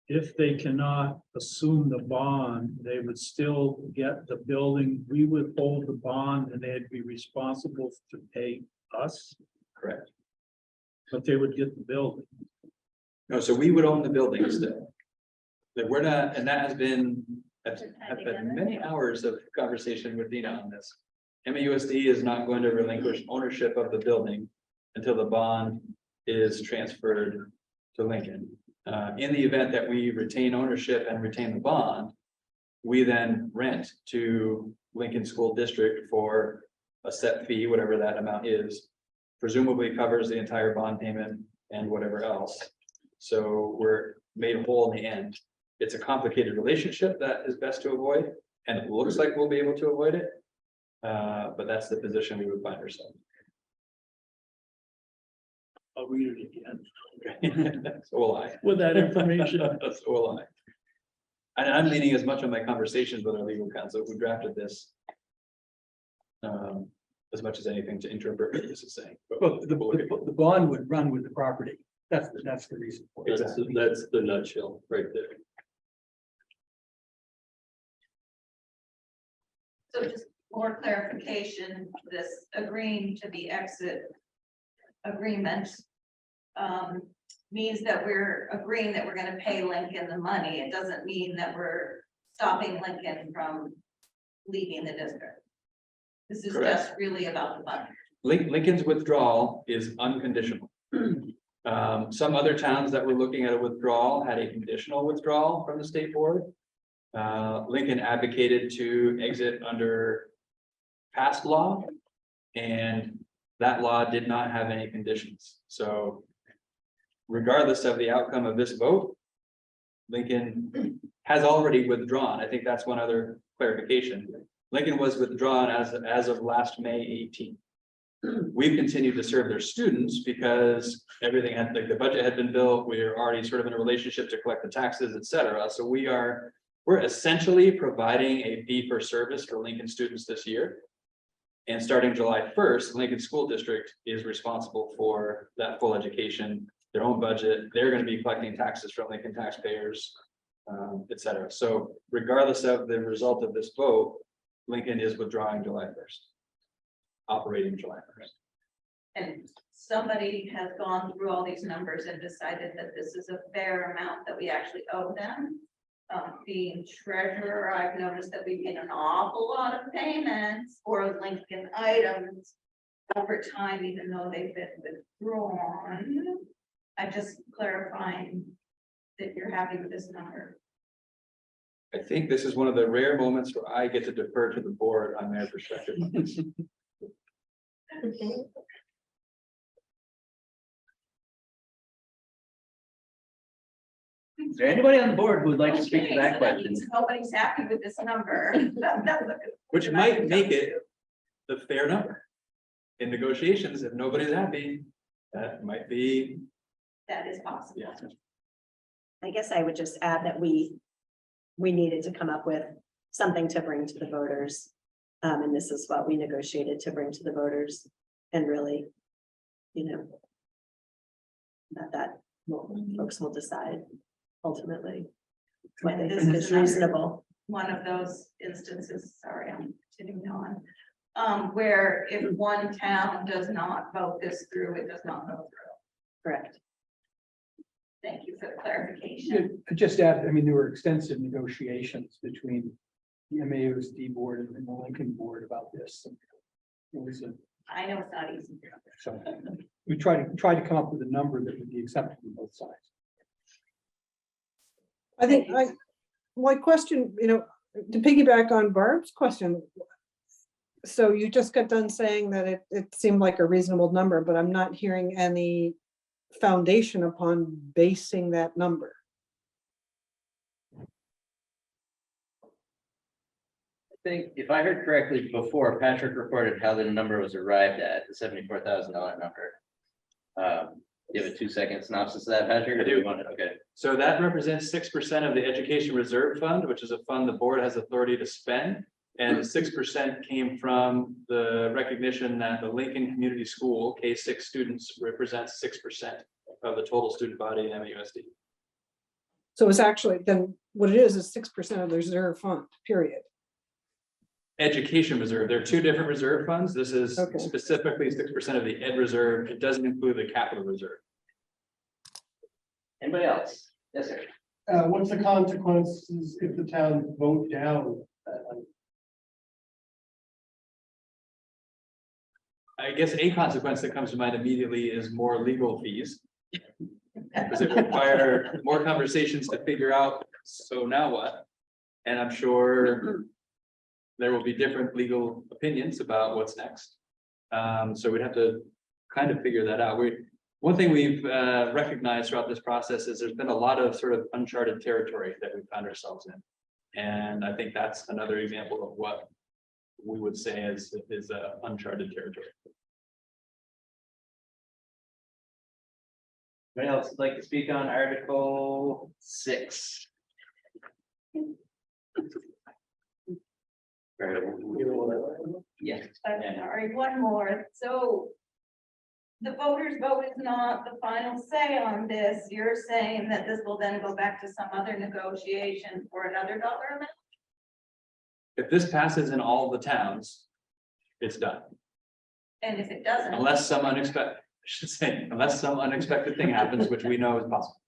if they cannot assume the bond, they would still get the building. We would hold the bond and they'd be responsible to pay us. Correct. But they would get the building. No, so we would own the building still. That we're not, and that has been, I've had many hours of conversation with Dina on this. MAUSD is not going to relinquish ownership of the building until the bond is transferred to Lincoln. In the event that we retain ownership and retain the bond, we then rent to Lincoln School District for a set fee, whatever that amount is, presumably covers the entire bond payment and whatever else. So we're made whole in the end. It's a complicated relationship that is best to avoid, and it looks like we'll be able to avoid it. But that's the position we would find ourselves. I'll read it again So will I. with that information. So will I. And I'm leaning as much on my conversations with our legal counsel who drafted this. As much as anything to interpret what this is saying. But Well, we'll look at it. the bond would run with the property. That's the reason for it. That's the nutshell right there. So just more clarification, this agreeing to the exit agreement means that we're agreeing that we're gonna pay Lincoln the money. It doesn't mean that we're stopping Lincoln from leaving the district. This is Correct. just really about the money. Lincoln's withdrawal is unconditional. Some other towns that were looking at a withdrawal had a conditional withdrawal from the state board. Lincoln advocated to exit under past law. And that law did not have any conditions. So regardless of the outcome of this vote, Lincoln has already withdrawn. I think that's one other clarification. Lincoln was withdrawn as of last May 18th. We've continued to serve their students because everything had, like the budget had been built. We are already sort of in a relationship to collect the taxes, et cetera. So we're essentially providing a fee for service for Lincoln students this year. And starting July 1st, Lincoln School District is responsible for that full education, their own budget. They're going to be collecting taxes from Lincoln taxpayers, et cetera. So regardless of the result of this vote, Lincoln is withdrawing July 1st. Operating July 1st. And somebody has gone through all these numbers and decided that this is a fair amount that we actually owe them. Being treasurer, I've noticed that we made an awful lot of payments for Lincoln items over time, even though they've been withdrawn. I'm just clarifying that you're happy with this number. I think this is one of the rare moments where I get to defer to the board on their perspective. Is there anybody on the board who would like to speak to Okay, that so question? means nobody's happy with this number. Which might make it the fair number. In negotiations, if nobody's happy, that might be, That is possible. yeah. I guess I would just add that we needed to come up with something to bring to the voters. And this is what we negotiated to bring to the voters and really, folks will decide ultimately what they This think is is another- reasonable. One of those instances, sorry, I'm continuing on. Where if one town does not vote this through, it does not go through. Correct. Thank you for the clarification. Just add, I mean, there were extensive negotiations between the MAUSD board and the Lincoln board about this. It was I know it's not easy. so we tried to come up with a number that would be acceptable to both sides. I think my question, to piggyback on Barb's question. So you just got done saying that it seemed like a reasonable number, but I'm not hearing any foundation upon basing that number. I think if I heard correctly before, Patrick reported how the number was arrived at, the $74,000 number. You have a 2-second synopsis of that, Patrick? I do. Okay. So that represents 6% of the education reserve fund, which is a fund the board has authority to spend. And 6% came from the recognition that the Lincoln Community School K-6 students represents 6% of the total student body in MAUSD. So it's actually, then what it is 6% of the reserve fund, period. Education reserve, there are two different reserve funds. This is Okay. specifically 6% of the ed reserve. It doesn't include the capital reserve. Anybody else? Yes, sir. What's the consequences if the town vote down? I guess a consequence that comes to mind immediately is more legal fees. Because it require more conversations to figure out, so now what? And I'm sure there will be different legal opinions about what's next. So we'd have to kind of figure that out. One thing we've recognized throughout this process is there's been a lot of sort of uncharted territory that we found ourselves in. And I think that's another example of what we would say is uncharted territory. Anybody else would like to speak on Article 6? Yes. Sorry, one more. So the voters' vote is not the final say on this. You're saying that this will then go back to some other negotiation for another dollar amount? If this passes in all the towns, it's done. And if it doesn't, Unless some unexpected, I should say, unless some unexpected thing happens, which we know is possible.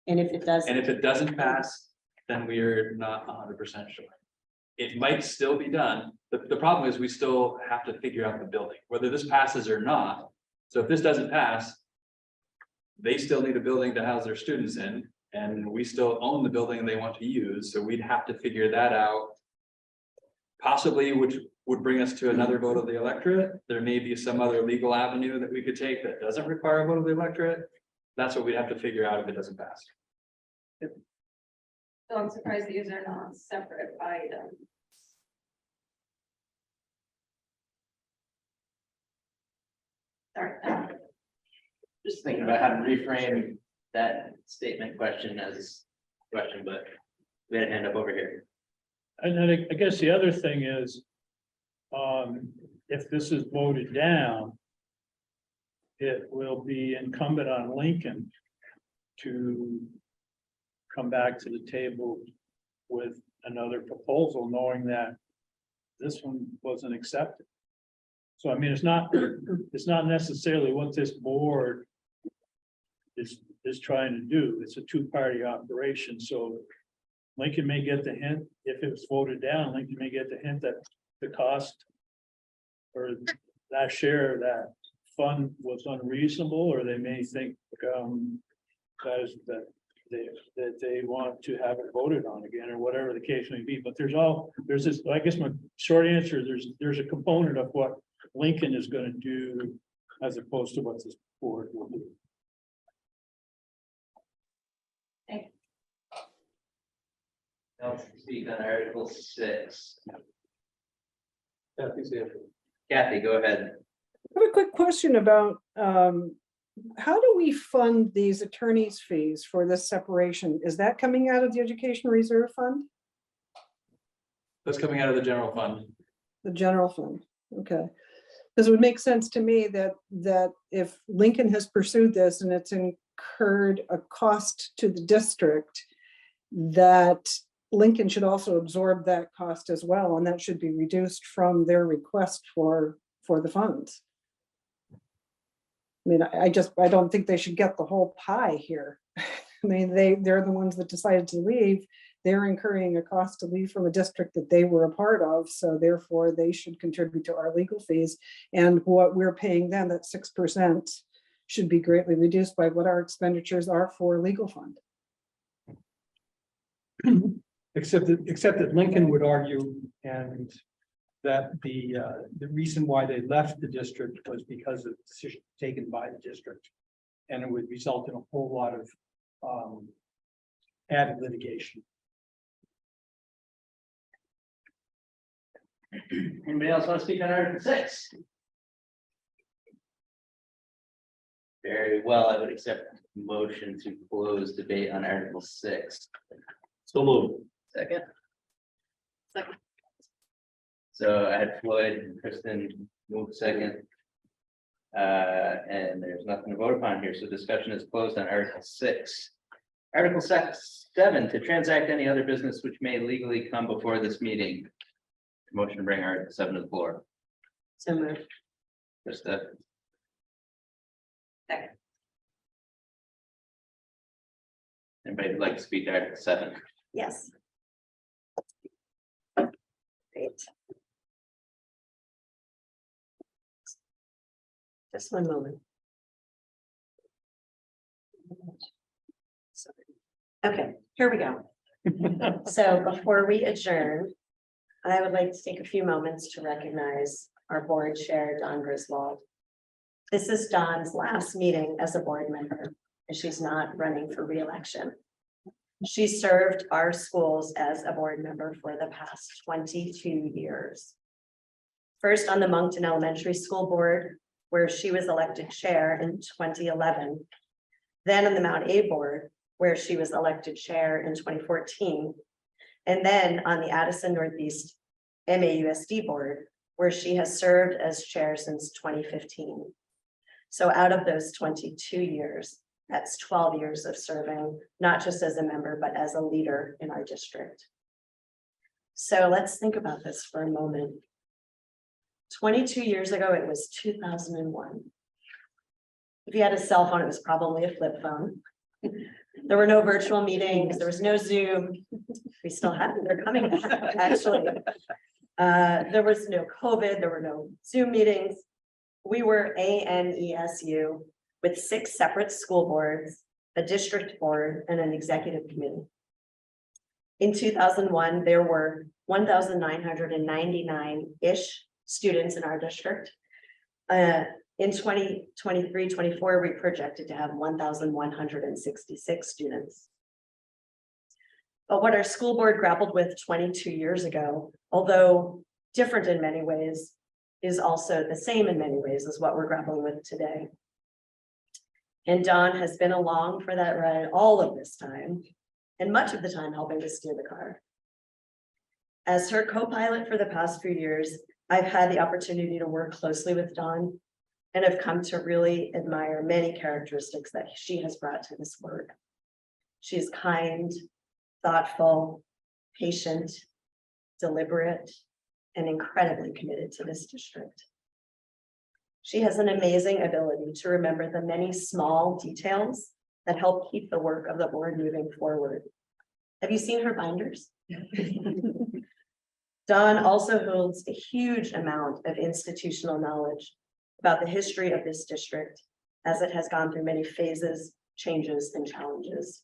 And if it does, And if it doesn't pass, then we're not 100% sure. It might still be done. The problem is we still have to figure out the building, whether this passes or not. So if this doesn't pass, they still need a building to house their students in, and we still own the building they want to use. So we'd have to figure that out. Possibly, which would bring us to another vote of the electorate. There may be some other legal avenue that we could take that doesn't require a vote of the electorate. That's what we'd have to figure out if it doesn't pass. so I'm surprised these are not separate items. Sorry. Just thinking about how to reframe that statement question as a question, but we had a hand up over here. And then I guess the other thing is, if this is voted down, it will be incumbent on Lincoln to come back to the table with another proposal, knowing that this one wasn't accepted. So I mean, it's not necessarily what this board is trying to do. It's a two-party operation, so Lincoln may get the hint, if it was voted down, Lincoln may get the hint that the cost or that share of that fund was unreasonable, or they may think that they want to have it voted on again, or whatever the case may be. But there's this, I guess my short answer, there's a component of what Lincoln is going to do as opposed to what this board will do. Else to speak on Article 6. Kathy's answer. Kathy, go ahead. I have a quick question about, how do we fund these attorneys' fees for this separation? Is that coming out of the Education Reserve Fund? That's coming out of the general fund. The general fund, okay. Because it would make sense to me that if Lincoln has pursued this and it's incurred a cost to the district, that Lincoln should also absorb that cost as well, and that should be reduced from their request for the funds. I mean, I don't think they should get the whole pie here. I mean, they're the ones that decided to leave. They're incurring a cost to leave from a district that they were a part of, so therefore they should contribute to our legal fees. And what we're paying them, that 6%, should be greatly reduced by what our expenditures are for legal fund. Except that Lincoln would argue and that the reason why they left the district was because of the decision taken by the district. And it would result in a whole lot of added litigation. Anybody else want to speak on Article 6? Very well, I would accept the motion to close debate on Article 6. So moved. Second. So I had Floyd and Kristen move second. And there's nothing to vote upon here, so discussion is closed on Article 6. Article 7, to transact any other business which may legally come before this meeting. Motion to bring Article 7 to the floor. so moved. Krista. Second. Anybody who'd like to speak to Article 7? Yes. Great. Just one moment. Okay, here we go. So before we adjourn, I would like to take a few moments to recognize our board chair, Dawn Griswold. This is Dawn's last meeting as a board member, and she's not running for re-election. She served our schools as a board member for the past 22 years. First on the Moncton Elementary School Board, where she was elected chair in 2011, then on the Mount A board, where she was elected chair in 2014, and then on the Addison Northeast MAUSD board, where she has served as chair since 2015. So out of those 22 years, that's 12 years of serving, not just as a member, but as a leader in our district. So let's think about this for a moment. 22 years ago, it was 2001. If you had a cell phone, it was probably a flip phone. There were no virtual meetings, there was no Zoom. We still have, they're coming back, actually. There was no COVID, there were no Zoom meetings. We were ANESU with 6 separate school boards, a district board, and an executive committee. In 2001, there were 1,999-ish students in our district. In 2023-24, we projected to have 1,166 students. But what our school board grappled with 22 years ago, although different in many ways, is also the same in many ways as what we're grappling with today. And Dawn has been along for that ride all of this time, and much of the time helping to steer the car. As her co-pilot for the past few years, I've had the opportunity to work closely with Dawn and have come to really admire many characteristics that she has brought to this work. She is kind, thoughtful, patient, deliberate, and incredibly committed to this district. She has an amazing ability to remember the many small details that help keep the work of the board moving forward. Have you seen her binders? Dawn also holds a huge amount of institutional knowledge about the history of this district as it has gone through many phases, changes, and challenges.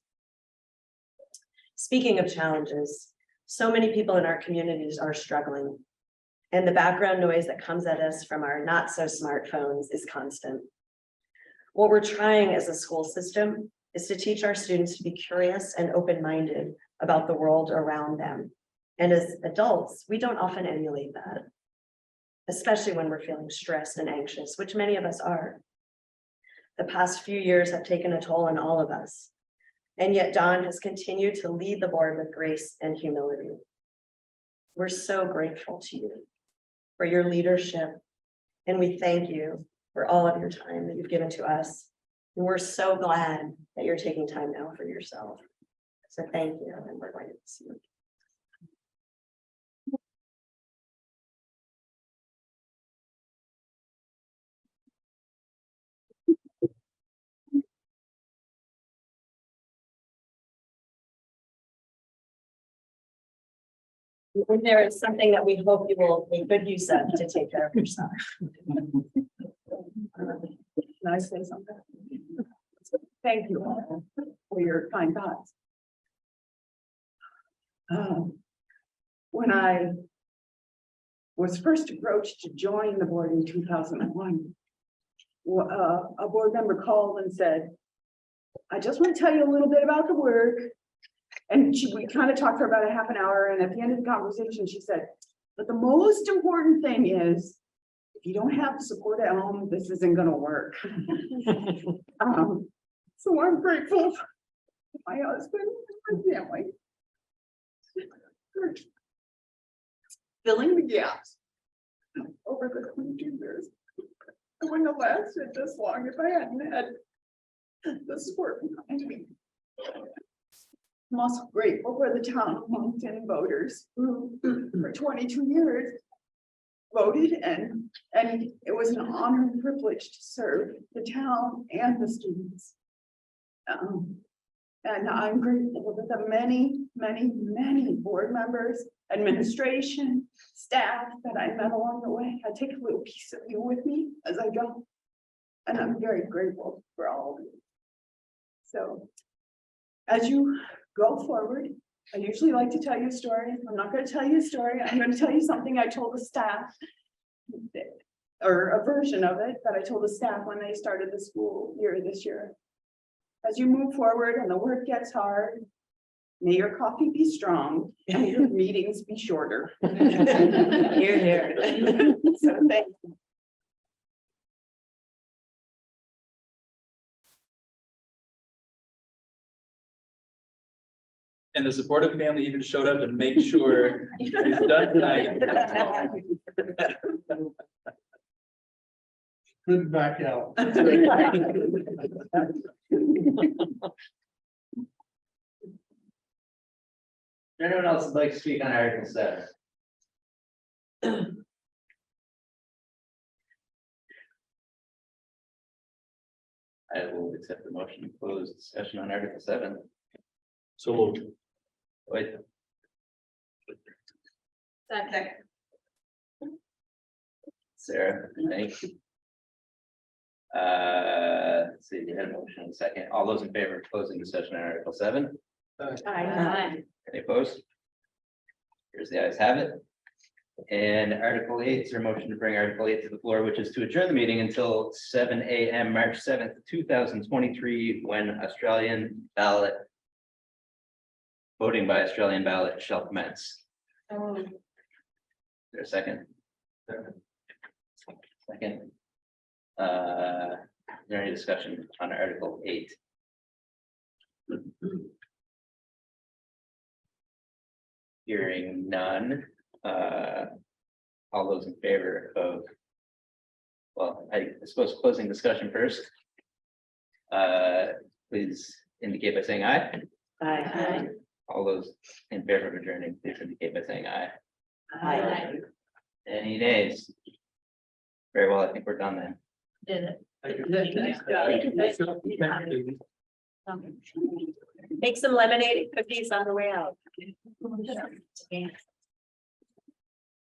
Speaking of challenges, so many people in our communities are struggling, and the background noise that comes at us from our not so smartphones is constant. What we're trying as a school system is to teach our students to be curious and open-minded about the world around them. And as adults, we don't often emulate that, especially when we're feeling stressed and anxious, which many of us are. The past few years have taken a toll on all of us, and yet Dawn has continued to lead the board with grace and humility. We're so grateful to you for your leadership, and we thank you for all of your time that you've given to us. And we're so glad that you're taking time now for yourself. So thank you, and we're going to see you. And there is something that we hope you will make good use of to take care of yourself. Can I say something? Thank you all for your kind thoughts. When I was first approached to join the board in 2001, a board member called and said, I just want to tell you a little bit about the work. And we kind of talked for about a half an hour, and at the end of the conversation, she said, but the most important thing is, if you don't have the support at home, this isn't going to work. So I'm grateful for my husband and my family for filling the gaps over the 22 years. I wouldn't have lasted this long if I hadn't had the support behind me. I'm also grateful for the town of Moncton voters who for 22 years voted, and it was an honor and privilege to serve the town and the students. And I'm grateful that the many board members, administration, staff that I met along the way. I take a little piece of you with me as I go. And I'm very grateful for all of you. So as you go forward, I usually like to tell you a story. I'm not going to tell you a story. I'm going to tell you something I told the staff, or a version of it that I told the staff when they started the school year this year. As you move forward and the work gets hard, may your coffee be strong and your meetings be shorter. Hear, hear. So thank you. And the supportive family even showed up to make sure it's done tonight. Couldn't back out. Anyone else would like to speak on Article 7? I will accept the motion to close discussion on Article 7. So moved. Wait, Second. Sarah, thank you. Let's see, you had a motion in a second. All those in favor of closing discussion on Article 7? Aye. Any opposed? Here's the ayes have it. And Article 8, is there a motion to bring Article 8 to the floor, which is to adjourn the meeting until 7 a.m. March 7th, 2023, when Australian ballot voting by Australian ballot shall commence. Is there a second? Second. Is there any discussion on Article 8? Hearing none. All those in favor of, well, I suppose closing discussion first. Please indicate by saying aye. Aye. All those in favor of adjourning, please indicate by saying aye. Aye. Any nays? Very well, I think we're done then. Did Thank you. it. Make some lemonade and cookies on the way out.